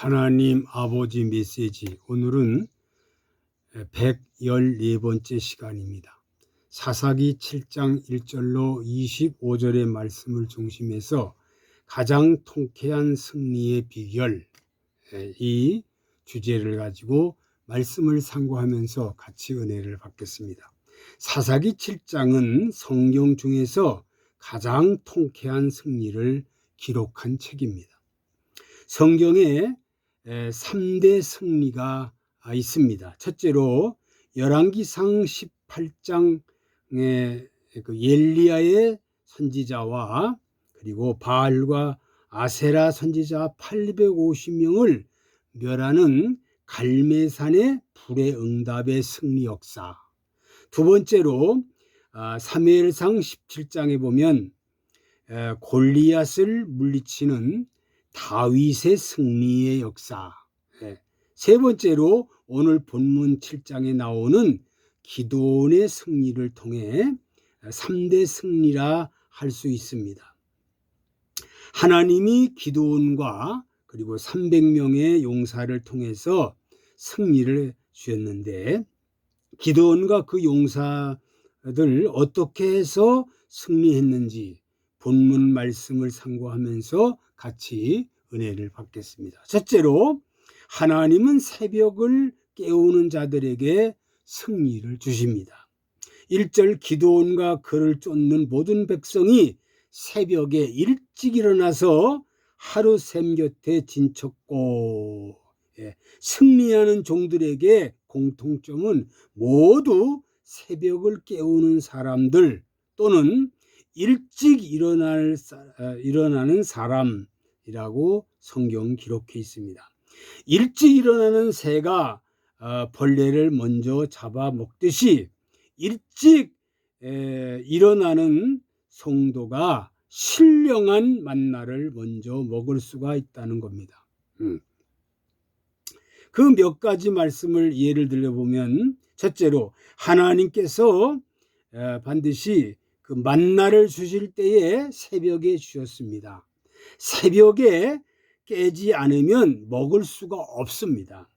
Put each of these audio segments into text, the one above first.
하나님 아버지 메시지, 오늘은 114번째 시간입니다. 사사기 7장 1절로 25절의 말씀을 중심해서 가장 통쾌한 승리의 비결, 이 주제를 가지고 말씀을 상고하면서 같이 은혜를 받겠습니다. 사사기 7장은 성경 중에서 가장 통쾌한 승리를 기록한 책입니다. 성경에 3대 승리가 있습니다. 첫째로 열왕기상 18장의 엘리야의 선지자와 그리고 바알과 아세라 선지자 850명을 멸하는 갈매산의 불의 응답의 승리 역사. 두 번째로 사무엘상 17장에 보면 골리앗을 물리치는 다윗의 승리의 역사. 세 번째로 오늘 본문 7장에 나오는 기드온의 승리를 통해 3대 승리라 할 수 있습니다. 하나님이 기드온과 그리고 300명의 용사를 통해서 승리를 주셨는데, 기드온과 그 용사들 어떻게 해서 승리했는지 본문 말씀을 상고하면서 같이 은혜를 받겠습니다. 첫째로 하나님은 새벽을 깨우는 자들에게 승리를 주십니다. 1절 기드온과 그를 쫓는 모든 백성이 새벽에 일찍 일어나서 하루 샘 곁에 진쳤고, 승리하는 종들에게 공통점은 모두 새벽을 깨우는 사람들 또는 일찍 일어나는 사람이라고 성경 기록해 있습니다. 일찍 일어나는 새가 벌레를 먼저 잡아먹듯이 일찍 일어나는 성도가 신령한 만나를 먼저 먹을 수가 있다는 겁니다. 그 몇 가지 말씀을 예를 들어보면, 첫째로 하나님께서 반드시 그 만나를 주실 때에 새벽에 주셨습니다. 새벽에 깨지 않으면 먹을 수가 없습니다.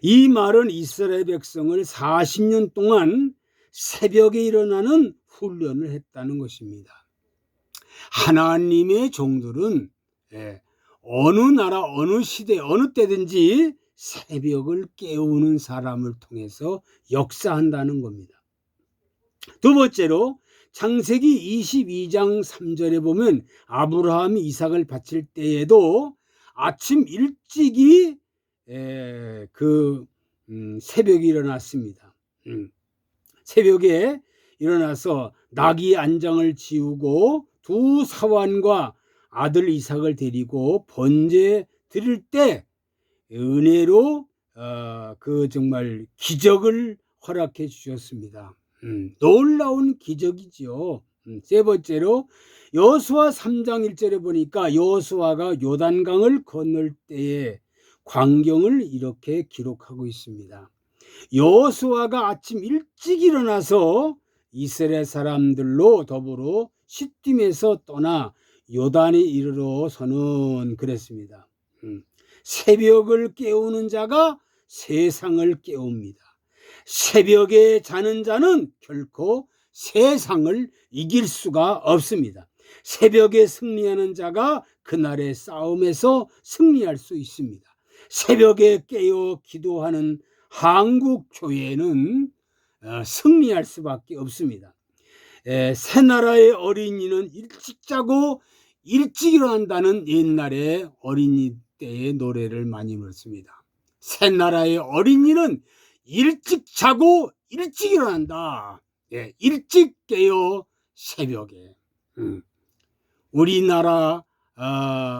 이 말은 이스라엘 백성을 40년 동안 새벽에 일어나는 훈련을 했다는 것입니다. 하나님의 종들은 어느 나라, 어느 시대, 어느 때든지 새벽을 깨우는 사람을 통해서 역사한다는 겁니다. 두 번째로 창세기 22장 3절에 보면 아브라함이 이삭을 바칠 때에도 아침 일찍이 새벽에 일어났습니다. 새벽에 일어나서 나귀 안장을 지우고 두 사환과 아들 이삭을 데리고 번제 드릴 때 은혜로 정말 기적을 허락해 주셨습니다. 놀라운 기적이죠. 세 번째로 여호수아 3장 1절에 보니까 여호수아가 요단강을 건널 때의 광경을 이렇게 기록하고 있습니다. 여호수아가 아침 일찍 일어나서 이스라엘 사람들로 더불어 시딤에서 떠나 요단에 이르러서는 그랬습니다. 새벽을 깨우는 자가 세상을 깨웁니다. 새벽에 자는 자는 결코 세상을 이길 수가 없습니다. 새벽에 승리하는 자가 그날의 싸움에서 승리할 수 있습니다. 새벽에 깨어 기도하는 한국 교회는 승리할 수밖에 없습니다. 새 나라의 어린이는 일찍 자고 일찍 일어난다는 옛날의 어린이 때의 노래를 많이 불렀습니다. 새 나라의 어린이는 일찍 자고 일찍 일어난다. 일찍 깨어 새벽에. 우리나라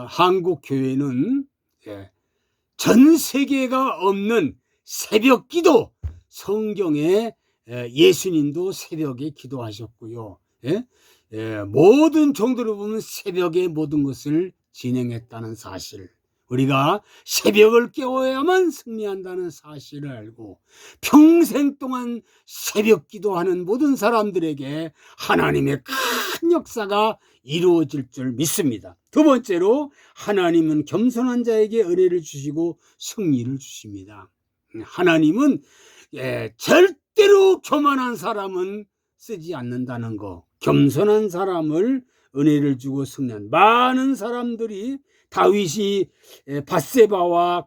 한국 교회는 전 세계가 없는 새벽 기도, 성경에 예수님도 새벽에 기도하셨고요. 모든 종들을 보면 새벽에 모든 것을 진행했다는 사실, 우리가 새벽을 깨워야만 승리한다는 사실을 알고 평생 동안 새벽 기도하는 모든 사람들에게 하나님의 큰 역사가 이루어질 줄 믿습니다. 두 번째로, 하나님은 겸손한 자에게 은혜를 주시고 승리를 주십니다. 하나님은 절대로 교만한 사람은 쓰지 않는다는 거, 겸손한 사람을 은혜를 주고 승리한 많은 사람들이 다윗이 밧세바와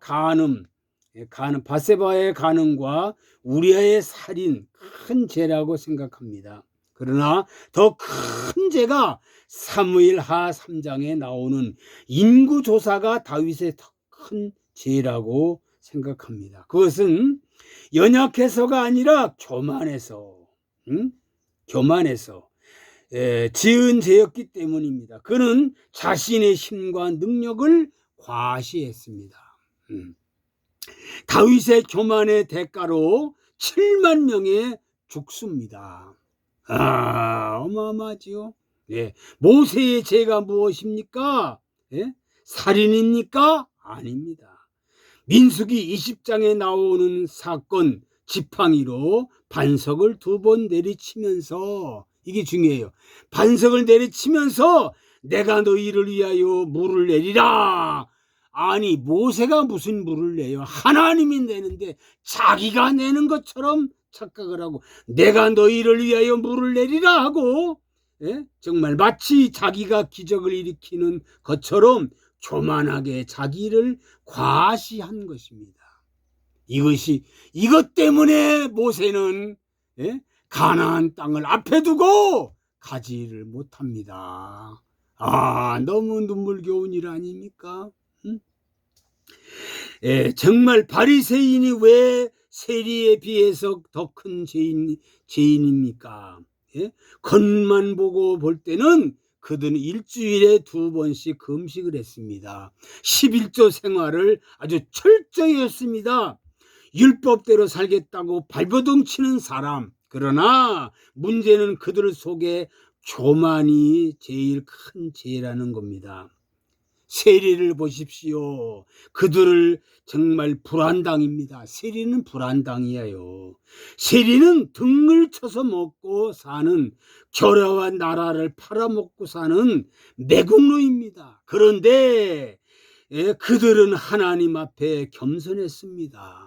밧세바의 간음과 우리아의 살인 큰 죄라고 생각합니다. 그러나 더 큰 죄가 사무엘하 3장에 나오는 인구조사가 다윗의 더 큰 죄라고 생각합니다. 그것은 연약해서가 아니라 교만해서 지은 죄였기 때문입니다. 그는 자신의 힘과 능력을 과시했습니다. 다윗의 교만의 대가로 7만 명의 죽습니다. 어마어마하지요. 모세의 죄가 무엇입니까? 살인입니까? 아닙니다. 민수기 20장에 나오는 사건, 지팡이로 반석을 2번 내리치면서, 이게 중요해요. 반석을 내리치면서 내가 너희를 위하여 물을 내리라. 아니, 모세가 무슨 물을 내요? 하나님이 내는데 자기가 내는 것처럼 착각을 하고 내가 너희를 위하여 물을 내리라 하고, 정말 마치 자기가 기적을 일으키는 것처럼 교만하게 자기를 과시한 것입니다. 이것 때문에 모세는 가나안 땅을 앞에 두고 가지를 못합니다. 너무 눈물겨운 일 아닙니까? 정말 바리새인이 왜 세리에 비해서 더 큰 죄인입니까? 겉만 보고 볼 때는 그들은 일주일에 2번씩 금식을 했습니다. 11조 생활을 아주 철저히 했습니다. 율법대로 살겠다고 발버둥 치는 사람. 그러나 문제는 그들 속에 교만이 제일 큰 죄라는 겁니다. 세리를 보십시오. 그들을 정말 불안당입니다. 세리는 불안당이에요. 세리는 등을 쳐서 먹고 사는, 겨라와 나라를 팔아먹고 사는 매국노입니다. 그런데 그들은 하나님 앞에 겸손했습니다.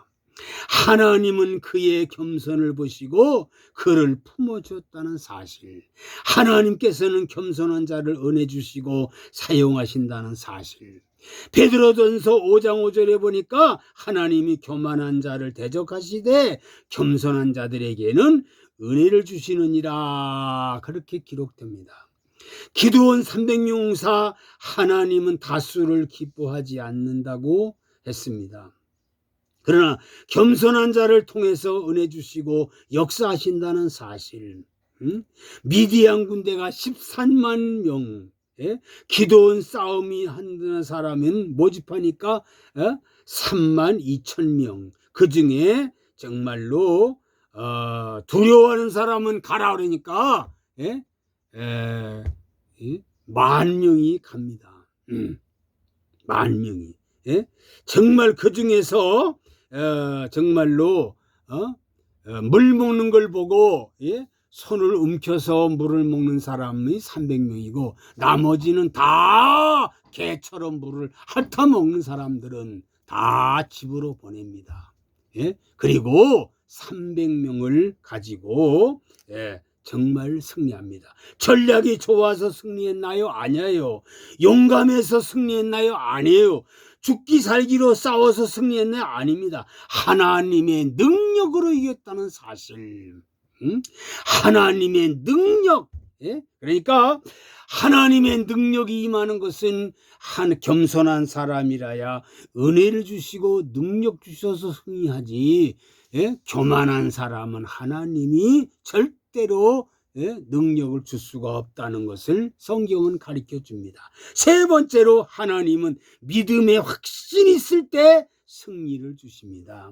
하나님은 그의 겸손을 보시고 그를 품어주었다는 사실, 하나님께서는 겸손한 자를 은혜 주시고 사용하신다는 사실, 베드로전서 5장 5절에 보니까 하나님이 교만한 자를 대적하시되 겸손한 자들에게는 은혜를 주시느니라, 그렇게 기록됩니다. 기드온 300용사, 하나님은 다수를 기뻐하지 않는다고 했습니다. 그러나 겸손한 자를 통해서 은혜 주시고 역사하신다는 사실, 미디안 군대가 13만 명, 기드온 싸움이 하는 사람은 모집하니까 3만 2천 명, 그 중에 정말로 두려워하는 사람은 가라 그러니까 10,000명이 갑니다. 10,000명이. 정말 그 중에서 정말로 물 먹는 걸 보고 손을 움켜서 물을 먹는 사람이 300명이고 나머지는 다 개처럼 물을 핥아 먹는 사람들은 다 집으로 보냅니다. 그리고 300명을 가지고 정말 승리합니다. 전략이 좋아서 승리했나요? 아니에요. 용감해서 승리했나요? 아니에요. 죽기 살기로 싸워서 승리했나요? 아닙니다. 하나님의 능력으로 이겼다는 사실. 하나님의 능력. 그러니까 하나님의 능력이 임하는 것은 겸손한 사람이라야 은혜를 주시고 능력 주셔서 승리하지, 교만한 사람은 하나님이 절대로 능력을 줄 수가 없다는 것을 성경은 가르쳐 줍니다. 세 번째로, 하나님은 믿음에 확신이 있을 때 승리를 주십니다.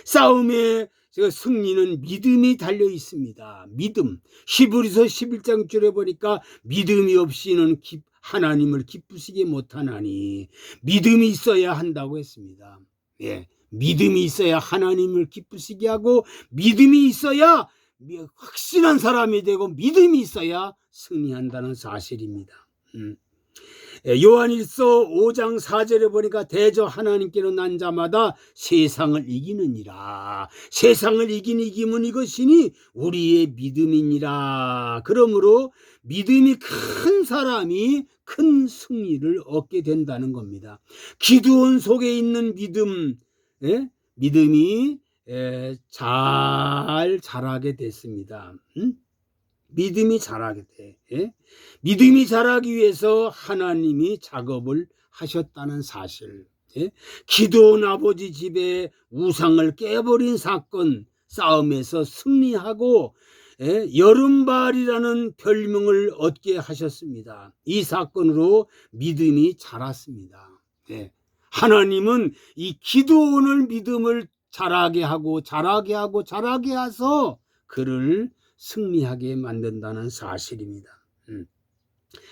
싸움의 승리는 믿음이 달려 있습니다. 믿음. 히브리서 11장 줄에 보니까 믿음이 없이는 하나님을 기쁘시게 못하나니 믿음이 있어야 한다고 했습니다. 예, 믿음이 있어야 하나님을 기쁘시게 하고 믿음이 있어야 확신한 사람이 되고 믿음이 있어야 승리한다는 사실입니다. 요한일서 5장 4절에 보니까 대저 하나님께로 난 자마다 세상을 이기느니라. 세상을 이기는 이것이니 우리의 믿음이니라. 그러므로 믿음이 큰 사람이 큰 승리를 얻게 된다는 겁니다. 기드온 속에 있는 믿음, 믿음이 잘 자라게 됐습니다. 믿음이 자라게 돼. 믿음이 자라기 위해서 하나님이 작업을 하셨다는 사실. 기드온 아버지 집에 우상을 깨버린 사건, 싸움에서 승리하고 여름발이라는 별명을 얻게 하셨습니다. 이 사건으로 믿음이 자랐습니다. 하나님은 이 기드온을 믿음을 자라게 하고 해서 그를 승리하게 만든다는 사실입니다.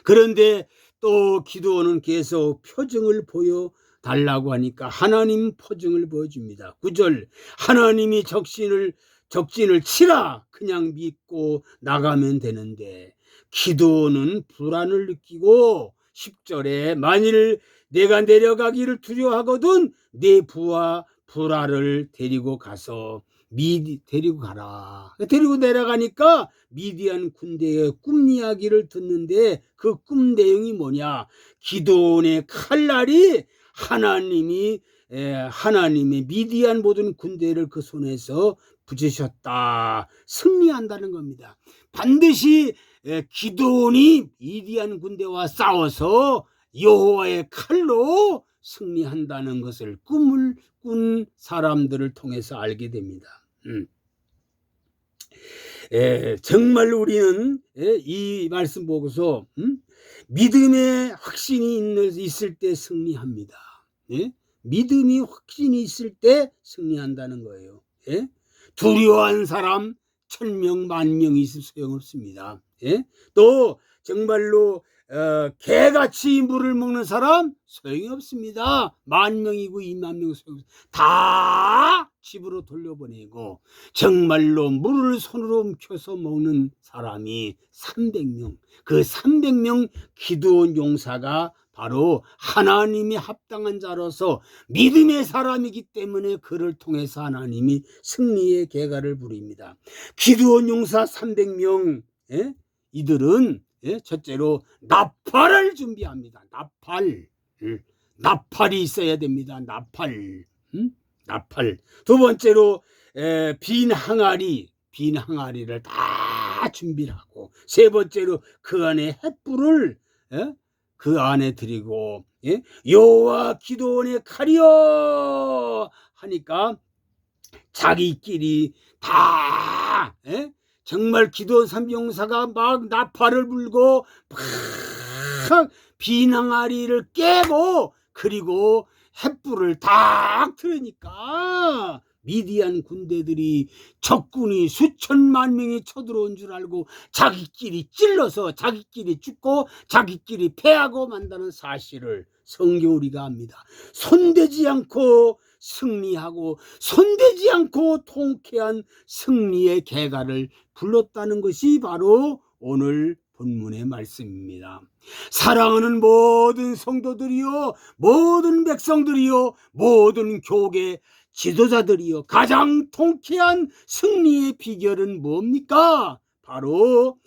그런데 또 기드온은 계속 표징을 보여달라고 하니까 하나님 표징을 보여줍니다. 9절 하나님이 적진을 치라 그냥 믿고 나가면 되는데 기드온은 불안을 느끼고 10절에 만일 내가 내려가기를 두려워하거든 내 부하 불화를 데리고 가라. 데리고 내려가니까 미디안 군대의 꿈 이야기를 듣는데 그 꿈 내용이 뭐냐? 기드온의 칼날이 하나님의 미디안 모든 군대를 그 손에서 붙이셨다. 승리한다는 겁니다. 반드시 기드온이 미디안 군대와 싸워서 여호와의 칼로 승리한다는 것을 꿈을 꾼 사람들을 통해서 알게 됩니다. 정말 우리는 이 말씀 보고서 믿음의 확신이 있을 때 승리합니다. 믿음이 확신이 있을 때 승리한다는 거예요. 두려워한 사람 1000명, 10,000명이 있으면 소용없습니다. 또 정말로 개같이 물을 먹는 사람 소용이 없습니다. 10,000명이고 20,000명 소용없습니다. 다 집으로 돌려보내고 정말로 물을 손으로 움켜서 먹는 사람이 300명. 그 300명 기드온 용사가 바로 하나님이 합당한 자로서 믿음의 사람이기 때문에 그를 통해서 하나님이 승리의 계가를 부립니다. 기드온 용사 300명 이들은 첫째로 나팔을 준비합니다. 나팔이 있어야 됩니다. 나팔. 두 번째로 빈 항아리를 다 준비를 하고 세 번째로 그 안에 횃불을 그 안에 드리고 여호와 기드온의 칼이여 하니까 자기끼리 다 정말 기드온 삼병사가 막 나팔을 불고 막 빈 항아리를 깨고 그리고 횃불을 딱 틀으니까 미디안 군대들이 적군이 수천만 명이 쳐들어온 줄 알고 자기끼리 찔러서 자기끼리 죽고 자기끼리 패하고 만다는 사실을 성경 우리가 압니다. 손대지 않고 승리하고 손대지 않고 통쾌한 승리의 계가를 불렀다는 것이 바로 오늘 본문의 말씀입니다. 사랑하는 모든 성도들이요, 모든 백성들이요, 모든 교계 지도자들이요, 가장 통쾌한 승리의 비결은 뭡니까? 바로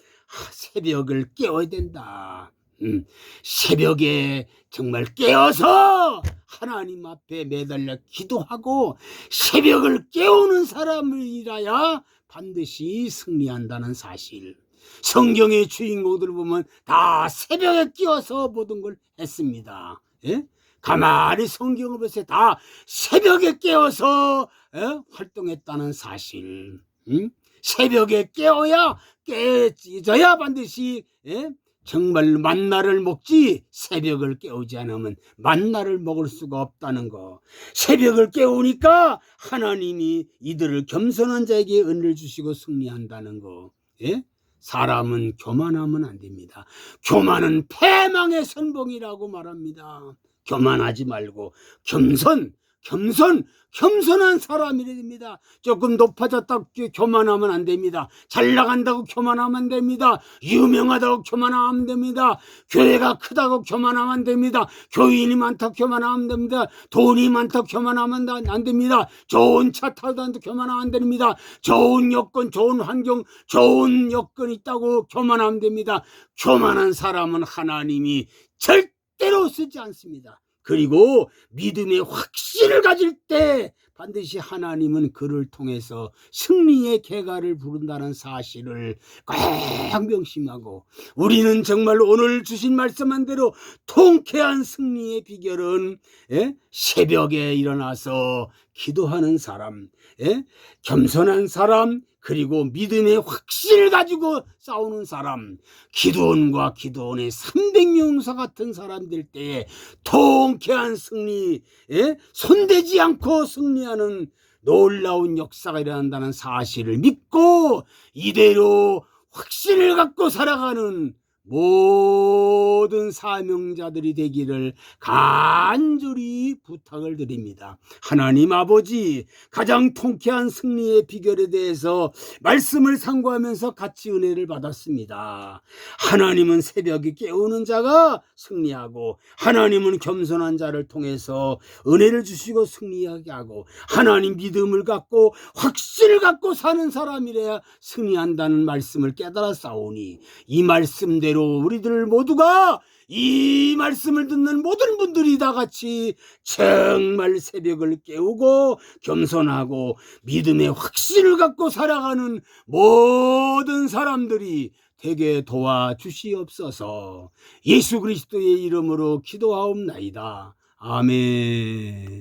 새벽을 깨워야 된다. 새벽에 정말 깨어서 하나님 앞에 매달려 기도하고 새벽을 깨우는 사람이라야 반드시 승리한다는 사실. 성경의 주인공들을 보면 다 새벽에 깨어서 모든 걸 했습니다. 가만히 성경을 보세요. 다 새벽에 깨어서 활동했다는 사실. 새벽에 깨어져야 반드시 정말 만나를 먹지 새벽을 깨우지 않으면 만나를 먹을 수가 없다는 거. 새벽을 깨우니까 하나님이 이들을 겸손한 자에게 은혜를 주시고 승리한다는 거. 사람은 교만하면 안 됩니다. 교만은 패망의 선봉이라고 말합니다. 교만하지 말고 겸손한 사람이라 됩니다. 조금 높아졌다고 교만하면 안 됩니다. 잘 나간다고 교만하면 안 됩니다. 유명하다고 교만하면 안 됩니다. 교회가 크다고 교만하면 안 됩니다. 교인이 많다고 교만하면 안 됩니다. 돈이 많다고 교만하면 안 됩니다. 좋은 차 타도 교만하면 안 됩니다. 좋은 여건, 좋은 환경, 좋은 여건 있다고 교만하면 됩니다. 교만한 사람은 하나님이 절대로 쓰지 않습니다. 그리고 믿음의 확신을 가질 때 반드시 하나님은 그를 통해서 승리의 계가를 부른다는 사실을 꼭 명심하고, 우리는 정말 오늘 주신 말씀한 대로 통쾌한 승리의 비결은 새벽에 일어나서 기도하는 사람, 겸손한 사람, 그리고 믿음의 확신을 가지고 싸우는 사람, 기드온과 기드온의 300용사 같은 사람들 때에 통쾌한 승리, 손대지 않고 승리하는 놀라운 역사가 일어난다는 사실을 믿고 이대로 확신을 갖고 살아가는 모든 사명자들이 되기를 간절히 부탁을 드립니다. 하나님 아버지, 가장 통쾌한 승리의 비결에 대해서 말씀을 상고하면서 같이 은혜를 받았습니다. 하나님은 새벽에 깨우는 자가 승리하고, 하나님은 겸손한 자를 통해서 은혜를 주시고 승리하게 하고, 하나님 믿음을 갖고 확신을 갖고 사는 사람이래야 승리한다는 말씀을 깨달았사오니, 이 말씀대로 우리들 모두가, 이 말씀을 듣는 모든 분들이 다 같이 정말 새벽을 깨우고 겸손하고 믿음의 확신을 갖고 살아가는 모든 사람들이 되게 도와주시옵소서. 예수 그리스도의 이름으로 기도하옵나이다. 아멘.